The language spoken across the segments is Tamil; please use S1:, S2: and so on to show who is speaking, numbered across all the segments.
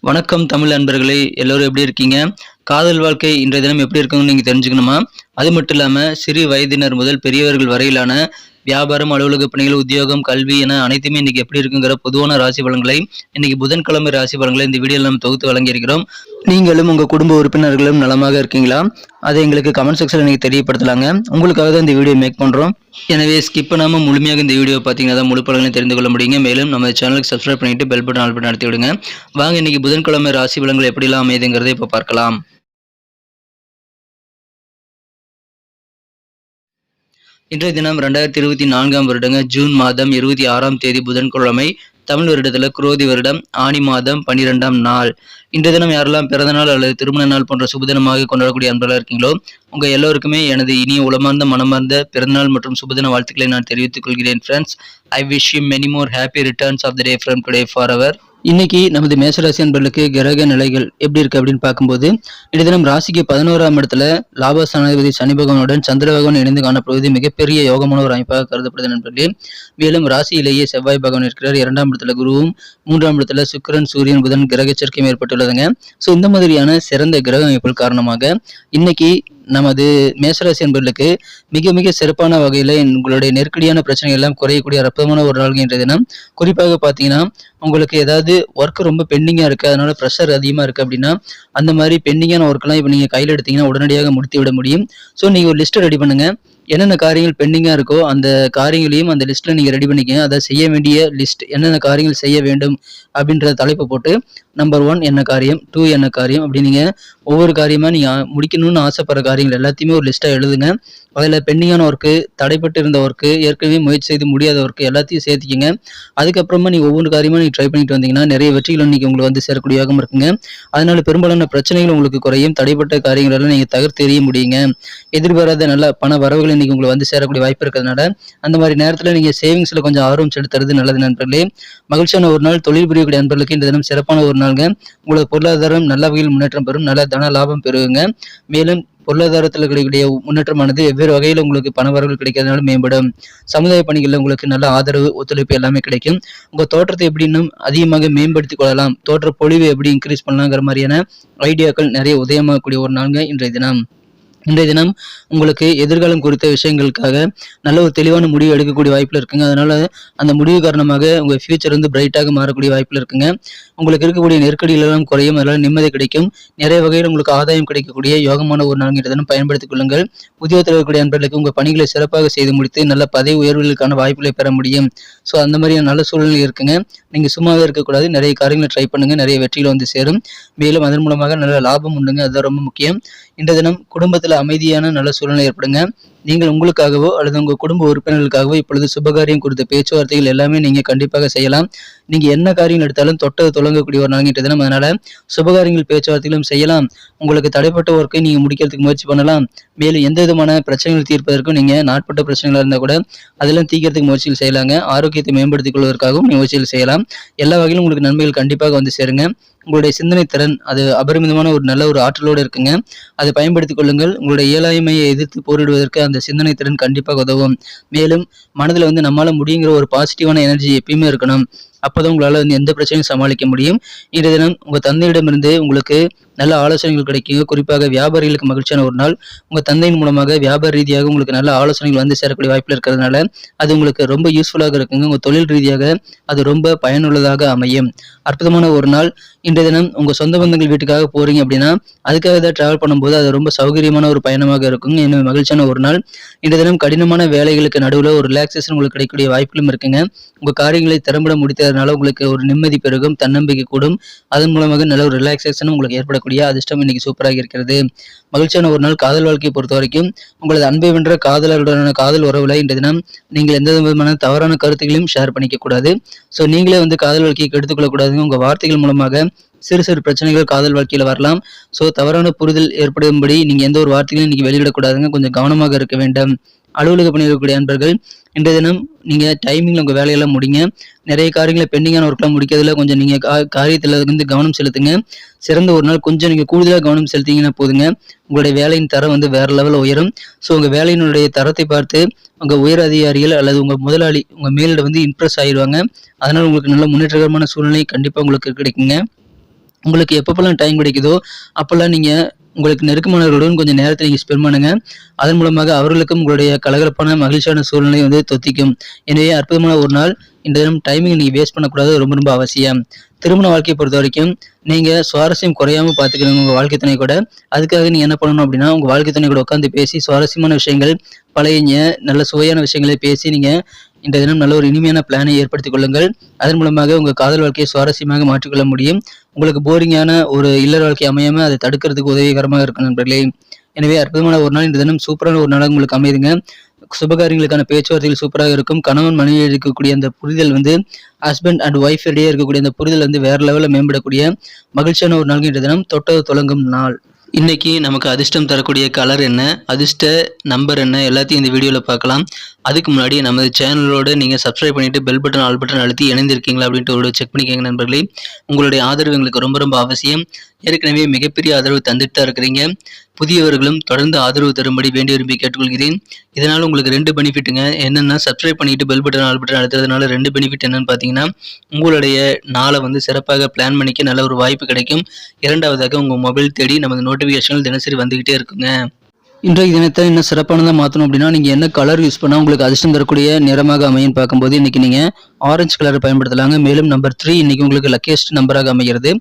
S1: வணக்கம் தமிழ் நண்பர்களே, எல்லோரும் எப்படி இருக்கீங்க? காதல் வாழ்க்கை இன்றைய தினம் எப்படி இருக்குன்னு நீங்க தெரிஞ்சுக்கணுமா? அது மட்டும் இல்லாம சிறு வயதினர் முதல் பெரியவர்கள் வரையிலான வியாபாரம், அலுவலக பணிகள், உத்தியோகம், கல்வி என அனைத்துமே இன்னைக்கு எப்படி இருக்குங்கிற பொதுவான ராசி பலன்களை இன்னைக்கு புதன்கிழமை ராசி பலன்களை இந்த வீடியோவில் நம்ம தொகுத்து வழங்கியிருக்கிறோம். நீங்களும் உங்க குடும்ப உறுப்பினர்களும் நலமாக இருக்கீங்களா? அதை எங்களுக்கு கமெண்ட் செக்ஷன்ல நீங்க தெரியப்படுத்தலாங்க. உங்களுக்காக தான் இந்த வீடியோ மேக் பண்றோம். எனவே ஸ்கிப் பண்ணாம முழுமையாக இந்த வீடியோ பார்த்தீங்கன்னா தான் முழு பலன்களையும் தெரிந்து கொள்ள முடியுங்க. மேலும் நம்ம சேனலுக்கு சப்ஸ்கிரைப் பண்ணிட்டு பெல் பட்டன் ஆல் பட்டன் அழுத்தி விடுங்க. வாங்க இன்னைக்கு புதன்கிழமை ராசி பலன்கள் எப்படிலாம் அமையுதுங்கிறதை இப்போ பார்க்கலாம். இன்றைய தினம் 2024ஆம் வருடங்க ஜூன் மாதம் 26ஆம் தேதி புதன்கிழமை. தமிழ் வருடத்துல குரோதி வருடம் ஆனி மாதம் 12ஆம் நாள். இன்றைய தினம் யாரெல்லாம் பிறந்த நாள் அல்லது திருமண நாள் போன்ற சுபதினமாக கொண்டாடக்கூடிய அன்பர்களாக இருக்கீங்களோ உங்க எல்லோருக்குமே எனது இனிய உளமார்ந்த மனமார்ந்த பிறந்தநாள் மற்றும் சுபதின வாழ்த்துக்களை நான் தெரிவித்துக் கொள்கிறேன். Friends, I wish you many more happy returns of the day from today for our. இன்னைக்கு நமது மேசராசி அன்பர்களுக்கு கிரக நிலைகள் எப்படி இருக்கு அப்படின்னு பார்க்கும்போது, இன்றைய தினம் ராசிக்கு 11ஆம் இடத்துல லாபஸ்தானாதிபதி சனி பகவானுடன் சந்திர பகவான் இணைந்து காணப்படுவது மிகப்பெரிய யோகமான ஒரு அமைப்பாக கருதப்படுது நண்பர்களே. மேலும் ராசியிலேயே செவ்வாய் பகவான் இருக்கிறார். 2ஆம் இடத்துல குருவும், 3ஆம் இடத்துல சுக்கிரன், சூரியன், புதன் கிரக சேர்க்கையும் ஏற்பட்டுள்ளதுங்க. ஸோ இந்த மாதிரியான சிறந்த கிரக அமைப்புகள் காரணமாக இன்னைக்கு நமது மேசராசி என்பர்களுக்கு மிக மிக சிறப்பான வகையில் உங்களுடைய நெருக்கடியான பிரச்சனைகள் எல்லாம் குறையக்கூடிய அற்புதமான ஒரு நாள் என்ற தினம். குறிப்பாக பார்த்தீங்கன்னா, உங்களுக்கு ஏதாவது ஒர்க் ரொம்ப பெண்டிங்காக இருக்குது, அதனால ப்ரெஷர் அதிகமாக இருக்குது அப்படின்னா, அந்த மாதிரி பெண்டிங்கான ஒர்க்கெல்லாம் இப்போ நீங்கள் கையில் எடுத்தீங்கன்னா உடனடியாக முடித்து விட முடியும். ஸோ நீங்கள் ஒரு லிஸ்ட்டை ரெடி பண்ணுங்கள். என்னென்ன காரியங்கள் பெண்டிங்காக இருக்கோ அந்த காரியங்களையும் அந்த லிஸ்ட்டில் நீங்கள் ரெடி பண்ணிக்கங்க. அதை செய்ய வேண்டிய லிஸ்ட், என்னென்ன காரியங்கள் செய்ய வேண்டும் அப்படின்ற தலைப்பை போட்டு நம்பர் 1 என்ன காரியம், 2 என்ன காரியம் அப்படி நீங்கள் ஒவ்வொரு காரியமாக நீங்கள் முடிக்கணும்னு ஆசைப்படுற காரியங்கள் எல்லாத்தையுமே ஒரு லிஸ்ட்டாக எழுதுங்க. அதில் பெண்டிங்கான ஒர்க்கு, தடைப்பட்டு இருந்த ஒர்க்கு, ஏற்கனவே முயற்சி செய்து முடியாத ஒர்க்கு எல்லாத்தையும் சேர்த்திக்கங்க. அதுக்கப்புறமா நீங்கள் ஒவ்வொரு காரியமாக நீங்கள் ட்ரை பண்ணிட்டு வந்தீங்கன்னா நிறைய வெற்றிகள் இன்னைக்கு உங்களுக்கு வந்து சேரக்கூடிய யோகம் இருக்குங்க. அதனால பெரும்பாலான பிரச்சனைகள் உங்களுக்கு குறையும். தடைப்பட்ட காரியங்கள் எல்லாம் நீங்கள் தகர்த்து எறிய முடியுங்க. எதிர்பாராத நல்ல பண வரவுகள் இன்னைக்கு உங்களுக்கு வந்து சேரக்கூடிய வாய்ப்பு இருக்கிறதுனால அந்த மாதிரி நேரத்தில் நீங்கள் சேவிங்ஸில் கொஞ்சம் ஆர்வம் செலுத்துறது நல்லது நண்பர்களே. மகிழ்ச்சியான ஒரு நாள். தொழில் புரியக்கூடிய நண்பர்களுக்கு இந்த தினம் சிறப்பான ஒரு நாளுங்க. உங்களோட பொருளாதாரம் நல்ல வகையில் முன்னேற்றம் பெறும். நல்ல தன லாபம் பெறுங்க. மேலும் பொருளாதாரத்தில் கிடைக்கக்கூடிய முன்னேற்றமானது வெவ்வேறு வகையில் உங்களுக்கு பண வரவுகள் கிடைக்கிறதுனால மேம்படும். சமுதாய பணிகளில் உங்களுக்கு நல்ல ஆதரவு, ஒத்துழைப்பு எல்லாமே கிடைக்கும். உங்க தோற்றத்தை எப்படி இன்னும் அதிகமாக மேம்படுத்திக் கொள்ளலாம், தோற்ற பொலிவு எப்படி இன்க்ரீஸ் பண்ணலாங்கிற மாதிரியான ஐடியாக்கள் நிறைய உதயமாகக்கூடிய ஒரு நாளுங்க இன்றைய தினம். இன்றைய தினம் உங்களுக்கு எதிர்காலம் குறித்த விஷயங்களுக்காக நல்ல ஒரு தெளிவான முடிவு எடுக்கக்கூடிய வாய்ப்பில் இருக்குங்க. அதனால அந்த முடிவு காரணமாக உங்கள் ஃபியூச்சர் வந்து பிரைட்டாக மாறக்கூடிய வாய்ப்பில் இருக்குங்க. உங்களுக்கு இருக்கக்கூடிய நெருக்கடிகள் எல்லாம் குறையும். அதனால நிம்மதி கிடைக்கும். நிறைய வகையில் உங்களுக்கு ஆதாயம் கிடைக்கக்கூடிய யோகமான ஒரு நாள் இன்றைய தினம் பயன்படுத்திக் கொள்ளுங்கள். உத்தியோகத்தில் இருக்கக்கூடிய நண்பர்களுக்கு உங்கள் பணிகளை சிறப்பாக செய்து முடித்து நல்ல பதவி உயர்வுகளுக்கான வாய்ப்புகளை பெற முடியும். ஸோ அந்த மாதிரியான நல்ல சூழ்நிலை இருக்குங்க. நீங்கள் சும்மாவே இருக்கக்கூடாது. நிறைய காரியங்களை ட்ரை பண்ணுங்க. நிறைய வெற்றிகள் வந்து சேரும். மேலும் அதன் மூலமாக நல்ல லாபம் உண்டுங்க. அதுதான் ரொம்ப முக்கியம். இன்றைய தினம் குடும்பத்தில் அமைதியான நல்ல சூழ்நிலை ஏற்படுங்க. நீங்கள் உங்களுக்காகவோ அல்லது உங்க குடும்ப உறுப்பினர்களுக்காகவோ இப்பொழுது சுபகாரியம் குறித்த பேச்சுவார்த்தைகள் எல்லாமே நீங்க கண்டிப்பாக செய்யலாம். நீங்க என்ன காரியம் எடுத்தாலும் தொட்டது தொடங்கக்கூடிய ஒரு நாள்கிட்ட தினம். அதனால சுபகாரியங்கள் பேச்சுவார்த்தைகளும் செய்யலாம். உங்களுக்கு தடைப்பட்ட ஒர்க்கை நீங்க முடிக்கிறதுக்கு முயற்சி பண்ணலாம். மேலும் எந்த விதமான பிரச்சனைகள் தீர்ப்பதற்கும் நீங்க நாட்பட்ட பிரச்சனைகளா இருந்தா கூட அதெல்லாம் தீர்க்கிறதுக்கு முயற்சிகள் செய்யலாங்க. ஆரோக்கியத்தை மேம்படுத்திக் கொள்வதற்காகவும் முயற்சிகள் செய்யலாம். எல்லா வகையிலும் உங்களுக்கு நன்மைகள் கண்டிப்பாக வந்து சேருங்க. உங்களுடைய சிந்தனை திறன் அது அபரிமிதமான ஒரு நல்ல ஒரு ஆற்றலோடு இருக்குங்க. அதை பயன்படுத்திக் கொள்ளுங்கள். உங்களுடைய இயலாமையை எதிர்த்து போரிடுவதற்கு அந்த சிந்தனை திறன் கண்டிப்பாக உதவும். மேலும் மனதில் வந்து நம்மளால முடியுங்கிற ஒரு பாசிட்டிவான எனர்ஜி எப்பயுமே இருக்கணும். அப்போதான் உங்களால் வந்து எந்த பிரச்சனையும் சமாளிக்க முடியும். இன்றைய தினம் உங்கள் தந்தையிடமிருந்து உங்களுக்கு நல்ல ஆலோசனைகள் கிடைக்கும். குறிப்பாக வியாபாரிகளுக்கு மகிழ்ச்சியான ஒரு நாள். உங்கள் தந்தையின் மூலமாக வியாபார ரீதியாக உங்களுக்கு நல்ல ஆலோசனைகள் வந்து சேரக்கூடிய வாய்ப்பில் இருக்கிறதுனால அது உங்களுக்கு ரொம்ப யூஸ்ஃபுல்லாக இருக்குங்க. உங்கள் தொழில் ரீதியாக அது ரொம்ப பயனுள்ளதாக அமையும். அற்புதமான ஒரு நாள். இன்றைய தினம் உங்கள் சொந்த பந்தங்கள் வீட்டுக்காக போறீங்க அப்படின்னா அதுக்காக தான் டிராவல் பண்ணும்போது அது ரொம்ப சௌகரியமான ஒரு பயணமாக இருக்குங்க. இன்னும் மகிழ்ச்சியான ஒரு நாள். இன்றைய தினம் கடினமான வேலைகளுக்கு நடுவில் ஒரு ரிலாக்ஸேஷன் உங்களுக்கு கிடைக்கக்கூடிய வாய்ப்புகளும் இருக்குங்க. உங்கள் காரியங்களை திறம்பட முடித்ததுனால உங்களுக்கு ஒரு நிம்மதி பெருகும், தன்னம்பிக்கை கூடும். அதன் மூலமாக நல்ல ஒரு ரிலாக்ஸேஷனும் உங்களுக்கு ஏற்படக்கூடிய அதிர்ஷ்டம் இன்னைக்கு சூப்பராக இருக்கிறது. மகிழ்ச்சியான ஒரு நாள். காதல் வாழ்க்கையை பொறுத்த வரைக்கும் உங்களது அன்பை வென்ற காதலருடனான காதல் உறவுல இன்றைய தினம் நீங்கள் எந்த விதமான தவறான கருத்துக்களையும் ஷேர் பண்ணிக்க கூடாது. ஸோ நீங்களே வந்து காதல் வாழ்க்கையை கெடுத்துக்கொள்ள கூடாதுங்க. உங்க வார்த்தைகள் மூலமாக சிறு சிறு பிரச்சனைகள் காதல் வாழ்க்கையில வரலாம். ஸோ தவறான புரிதல் ஏற்படும்படி நீங்க எந்த ஒரு வார்த்தைகளையும் இன்னைக்கு வெளியிடக்கூடாதுங்க. கொஞ்சம் கவனமாக இருக்க வேண்டும். அலுவலக பணியில் இருக்கக்கூடிய நண்பர்கள் இன்றைய தினம் நீங்க டைமிங்ல உங்க வேலையெல்லாம் முடிங்க. நிறைய காரியங்களை பெண்டிங்கான ஒர்க்லாம் முடிக்கிறதுல கொஞ்சம் நீங்க காரியத்துல வந்து கவனம் செலுத்துங்க. சிறந்த ஒரு நாள். கொஞ்சம் நீங்க கூடுதலாக கவனம் செலுத்திங்கன்னா போதுங்க. உங்களுடைய வேலையின் தரம் வந்து வேற லெவலில் உயரும். ஸோ உங்க வேலையினுடைய தரத்தை பார்த்து உங்க உயர் அதிகாரிகள் அல்லது உங்க முதலாளி உங்க மேலிட வந்து இம்ப்ரெஸ் ஆயிடுவாங்க. அதனால உங்களுக்கு நல்ல முன்னேற்றகரமான சூழ்நிலை கண்டிப்பா உங்களுக்கு கிடைக்குங்க. உங்களுக்கு எப்பப்போலாம் டைம் கிடைக்குதோ அப்போல்லாம் நீங்கள் உங்களுக்கு நெருக்கமானவர்களுடன் கொஞ்சம் நேரத்தை நீங்கள் ஸ்பெண்ட் பண்ணுங்கள். அதன் மூலமாக அவர்களுக்கும் உங்களுடைய கலகலப்பான மகிழ்ச்சியான சூழ்நிலை வந்து தொத்திக்கும். எனவே அற்புதமான ஒரு நாள். இந்த தினம் டைமிங் நீங்கள் வேஸ்ட் பண்ணக்கூடாது, ரொம்ப ரொம்ப அவசியம். திருமண வாழ்க்கையை பொறுத்த வரைக்கும் நீங்கள் சுவாரஸ்யம் குறையாமல் பார்த்துக்கணும் உங்கள் வாழ்க்கை துணை கூட. அதுக்காக நீங்கள் என்ன பண்ணணும் அப்படின்னா, உங்கள் வாழ்க்கை துணை கூட உட்காந்து பேசி சுவாரஸ்யமான விஷயங்கள், பழைய நல்ல சுவையான விஷயங்களை பேசி நீங்கள் இந்த தினம் நல்ல ஒரு இனிமையான பிளானை ஏற்படுத்திக் கொள்ளுங்கள். அதன் மூலமாக உங்கள் காதல் வாழ்க்கையை சுவாரஸ்யமாக மாற்றிக்கொள்ள முடியும். உங்களுக்கு போரிங்கான ஒரு இல்லற வாழ்க்கை அமையாமல் அதை தடுக்கிறதுக்கு உதவிகரமாக இருக்கும் நண்பர்களே. எனவே அற்புதமான ஒரு நாள். இந்த தினம் சூப்பரான ஒரு நாளாக உங்களுக்கு அமையுதுங்க. சுபகாரியங்களுக்கான பேச்சுவார்த்தைகள் சூப்பராக இருக்கும். கணவன் மனைவி இருக்கக்கூடிய அந்த புரிதல் வந்து ஹஸ்பண்ட் அண்ட் ஒய்ஃப் இடையே இருக்கக்கூடிய அந்த புரிதல் வந்து வேற லெவலில் மேம்படக்கூடிய மகிழ்ச்சியான ஒரு நாள் இன்றைய தினம். தொட்டது தொடங்கும் நாள். இன்னைக்கு நமக்கு அதிர்ஷ்டம் தரக்கூடிய கலர் என்ன, அதிர்ஷ்ட நம்பர் என்ன, எல்லாத்தையும் இந்த வீடியோவில் பார்க்கலாம். அதுக்கு முன்னாடி நமது சேனலோட நீங்கள் சப்ஸ்கிரைப் பண்ணிட்டு பெல் பட்டன் ஆல் பட்டன் அழுத்தி இணைந்திருக்கீங்களா அப்படின்ட்டு ஒரு செக் பண்ணிக்கோங்க நண்பர்களே. உங்களுடைய ஆதரவு எங்களுக்கு ரொம்ப ரொம்ப அவசியம். ஏற்கனவே மிகப்பெரிய ஆதரவு தந்துட்டு தான் இருக்கிறீங்க. புதியவர்களும் தொடர்ந்து ஆதரவு தரும்படி வேண்டி விரும்பி கேட்டுக்கொள்கிறேன். இதனால் உங்களுக்கு 2 பெனிஃபிட்டுங்க. என்னென்னா, சப்ஸ்கிரைப் பண்ணிட்டு பெல் பட்டன் ஆல் பட்டன் அழுத்துறதுனால 2 பெனிஃபிட் என்னன்னு பார்த்தீங்கன்னா, உங்களுடைய நாளை வந்து சிறப்பாக பிளான் பண்ணிக்க நல்ல ஒரு வாய்ப்பு கிடைக்கும். இரண்டாவதாக உங்கள் மொபைல் தேடி நமது நோட்டிஃபிகேஷன்கள் தினசரி வந்துகிட்டே இருக்குங்க. இன்றைய தினத்தை இன்னும் சிறப்பானதாக மாற்றணும் அப்படின்னா, நீங்கள் என்ன கலர் யூஸ் பண்ணால் உங்களுக்கு அதிர்ஷ்டம் தரக்கூடிய நிறமாக அமையும் பார்க்கும்போது இன்றைக்கி நீங்கள் ஆரஞ்சு கலரை பயன்படுத்தலாங்க. மேலும் நம்பர் 3 இன்றைக்கி உங்களுக்கு லக்கியஸ்ட் நம்பராக அமைகிறது.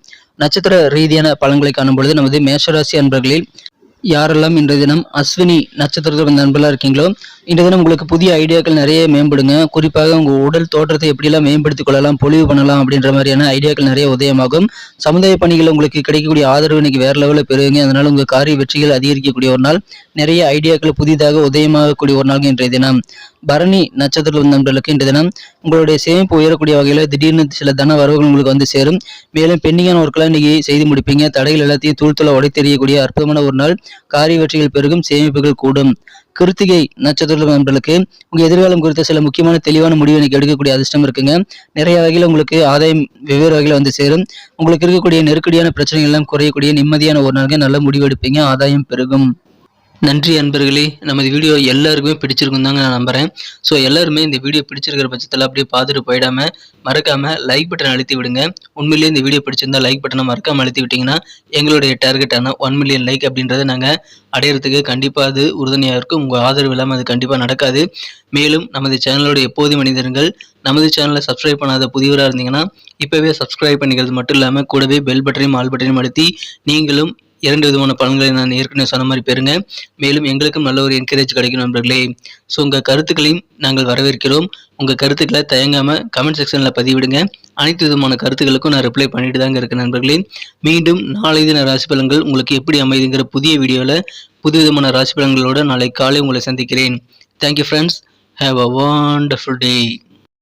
S1: நட்சத்திர ரீதியான பலன்களை காணும்பொழுது நமது மேஷராசி அன்பர்களில் யாரெல்லாம் இன்றைய தினம் அஸ்வினி நட்சத்திரத்தில் நண்பர்களாக இருக்கீங்களோ, இன்றைய தினம் உங்களுக்கு புதிய ஐடியாக்கள் நிறைய மேம்படுங்க. குறிப்பாக உங்கள் உடல் தோற்றத்தை எப்படியெல்லாம் மேம்படுத்திக் கொள்ளலாம், பொலிவு பண்ணலாம் அப்படின்ற மாதிரியான ஐடியாக்கள் நிறைய உதயமாகும். சமுதாய பணிகள் உங்களுக்கு கிடைக்கக்கூடிய ஆதரவு இன்னைக்கு வேற லெவலில் பெறுவீங்க. அதனால உங்கள் காரிய வெற்றிகள் அதிகரிக்கக்கூடிய ஒரு நாள். நிறைய ஐடியாக்கள் புதிதாக உதயமாகக்கூடிய ஒரு நாள் இன்றைய தினம். பரணி நட்சத்திரத்தில் நண்பர்களுக்கு இன்றைய தினம் உங்களுடைய சேமிப்பு உயரக்கூடிய வகையில் திடீர்னு சில தன வரவுகள் உங்களுக்கு வந்து சேரும். மேலும் பெண்டிங்கான ஒர்க்கெல்லாம் இன்னைக்கு செய்து முடிப்பீங்க. தடைகள் எல்லாத்தையும் தூள் உடைத்தெறியக்கூடிய அற்புதமான ஒரு நாள். காரிய வெற்றிகள் பெருகும், சேமிப்புகள் கூடும். கிருத்திகை நட்சத்திர நண்பர்களுக்கு உங்க எதிர்காலம் குறித்த சில முக்கியமான தெளிவான முடிவு இன்னைக்கு எடுக்கக்கூடிய அதிர்ஷ்டம் இருக்குங்க. நிறைய வகையில் உங்களுக்கு ஆதாயம் வெவ்வேறு வகையில் வந்து சேரும். உங்களுக்கு இருக்கக்கூடிய நெருக்கடியான பிரச்சனைகள் எல்லாம் குறையக்கூடிய நிம்மதியான ஒரு நாளுக்கு நல்ல முடிவு எடுப்பீங்க. ஆதாயம் பெருகும். நன்றி அன்பர்களே. நமது வீடியோ எல்லாருக்குமே பிடிச்சிருக்கும் தாங்க நான் நம்புகிறேன். ஸோ எல்லாருமே இந்த வீடியோ பிடிச்சிருக்கிற பட்சத்தில் அப்படியே பார்த்துட்டு போயிடாமல் மறக்காமல் லைக் பட்டன் அழுத்தி விடுங்க. உண்மையிலேயே இந்த வீடியோ பிடிச்சிருந்தா லைக் பட்டனை மறக்காமல் அழுத்தி விட்டிங்கன்னா எங்களுடைய டார்கெட்டான 1 மில்லியன் லைக் அப்படின்றத நாங்கள் அடையிறதுக்கு கண்டிப்பாக அது உறுதுணையாக இருக்கும். உங்கள் ஆதரவு இல்லாமல் அது கண்டிப்பாக நடக்காது. மேலும் நமது சேனலோட எப்போதும் மனிதர்கள் நமது சேனலை சப்ஸ்கிரைப் பண்ணாத புதியவராக இருந்தீங்கன்னா இப்போவே சப்ஸ்கிரைப் பண்ணிக்கிறது மட்டும் இல்லாமல் கூடவே பெல் பட்டனையும் ஆல் பட்டனையும் அழுத்தி நீங்களும் 2 விதமான பலன்களை நான் ஏற்கனவே சொன்ன மாதிரி பெறுங்க. மேலும் எங்களுக்கும் நல்ல ஒரு என்கரேஜ் கிடைக்கும் நண்பர்களே. ஸோ உங்கள் கருத்துக்களையும் நாங்கள் வரவேற்கிறோம். உங்கள் கருத்துக்களை தயங்காமல் கமெண்ட் செக்ஷனில் பதிவிடுங்க. அனைத்து விதமான கருத்துக்களுக்கும் நான் ரிப்ளை பண்ணிட்டு தாங்க இருக்கேன் நண்பர்களே. மீண்டும் நாளை தின ராசி பலன்கள் உங்களுக்கு எப்படி அமைதுங்கிற புதிய வீடியோவில் புது விதமான ராசி பலன்களோடு நாளை காலை உங்களை சந்திக்கிறேன். Thank you friends. Have a wonderful day.